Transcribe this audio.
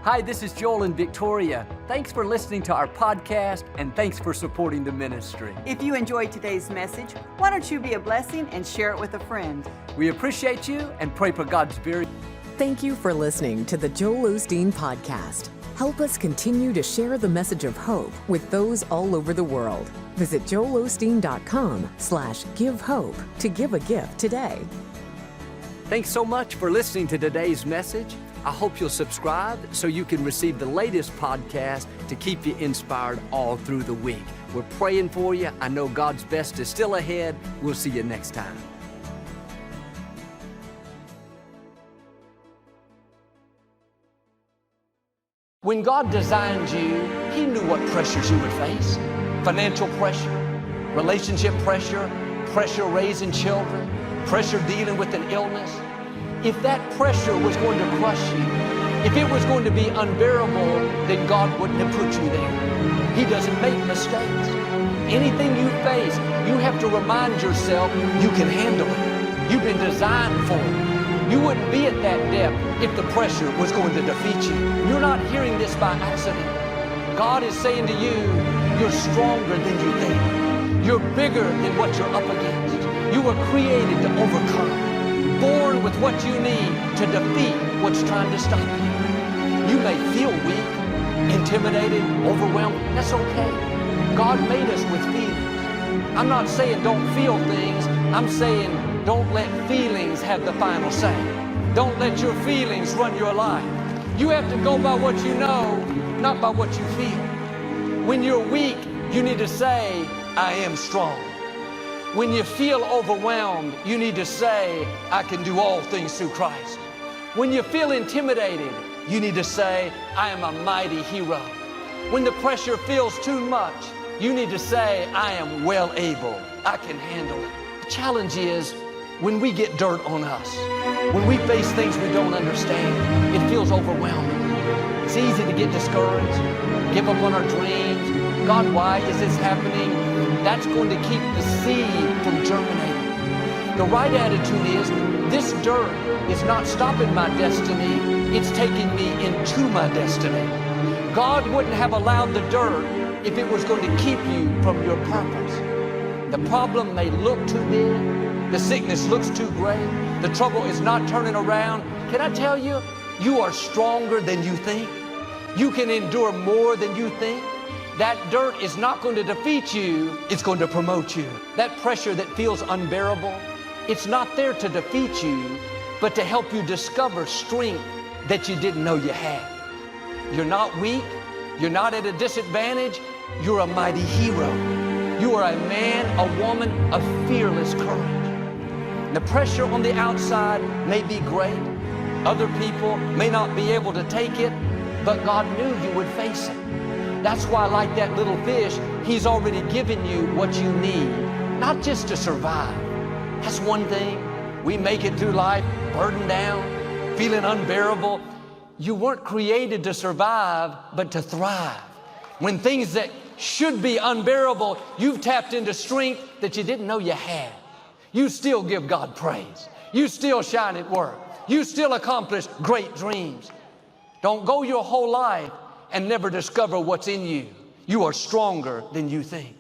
Hi, this is Joel and Victoria. Thanks for listening to our podcast, and thanks for supporting the ministry. If you enjoyed today's message, why don't you be a blessing and share it with a friend? We appreciate you and pray for God's very... Thank you for listening to the Joel Osteen Podcast. Help us continue to share the message of hope with those all over the world. Visit joelosteen.com/give hope to give a gift today. Thanks so much for listening to today's message. I hope you'll subscribe so you can receive the latest podcast to keep you inspired all through the week. We're praying for you. I know God's best is still ahead. We'll see you next time. When God designed you, He knew what pressures you would face. Financial pressure, relationship pressure, pressure raising children, pressure dealing with an illness. If that pressure was going to crush you, if it was going to be unbearable, then God wouldn't have put you there. He doesn't make mistakes. Anything you face, you have to remind yourself you can handle it. You've been designed for it. You wouldn't be at that depth if the pressure was going to defeat you. You're not hearing this by accident. God is saying to you, you're stronger than you think. You're bigger than what you're up against. You were created to overcome. Born with what you need to defeat what's trying to stop you. You may feel weak, intimidated, overwhelmed. That's okay. God made us with feelings. I'm not saying don't feel things. I'm saying don't let feelings have the final say. Don't let your feelings run your life. You have to go by what you know, not by what you feel. When you're weak, you need to say, I am strong. When you feel overwhelmed, you need to say, I can do all things through Christ. When you feel intimidated, you need to say, I am a mighty hero. When the pressure feels too much, you need to say, I am well able. I can handle it. The challenge is when we get dirt on us, when we face things we don't understand, it feels overwhelming. It's easy to get discouraged, give up on our dreams. God, why is this happening? That's going to keep the seed from germinating. The right attitude is, this dirt is not stopping my destiny, it's taking me into my destiny. God wouldn't have allowed the dirt if it was going to keep you from your purpose. The problem may look too big, the sickness looks too great, the trouble is not turning around. Can I tell you, you are stronger than you think. You can endure more than you think. That dirt is not going to defeat you, it's going to promote you. That pressure that feels unbearable, it's not there to defeat you, but to help you discover strength that you didn't know you had. You're not weak, you're not at a disadvantage, you're a mighty hero. You are a man, a woman of fearless courage. The pressure on the outside may be great. Other people may not be able to take it, but God knew you would face it. That's why, like that little fish, He's already given you what you need, not just to survive. That's one thing. We make it through life burdened down, feeling unbearable. You weren't created to survive, but to thrive. When things that should be unbearable, you've tapped into strength that you didn't know you had. You still give God praise. You still shine at work. You still accomplish great dreams. Don't go your whole life and never discover what's in you. You are stronger than you think.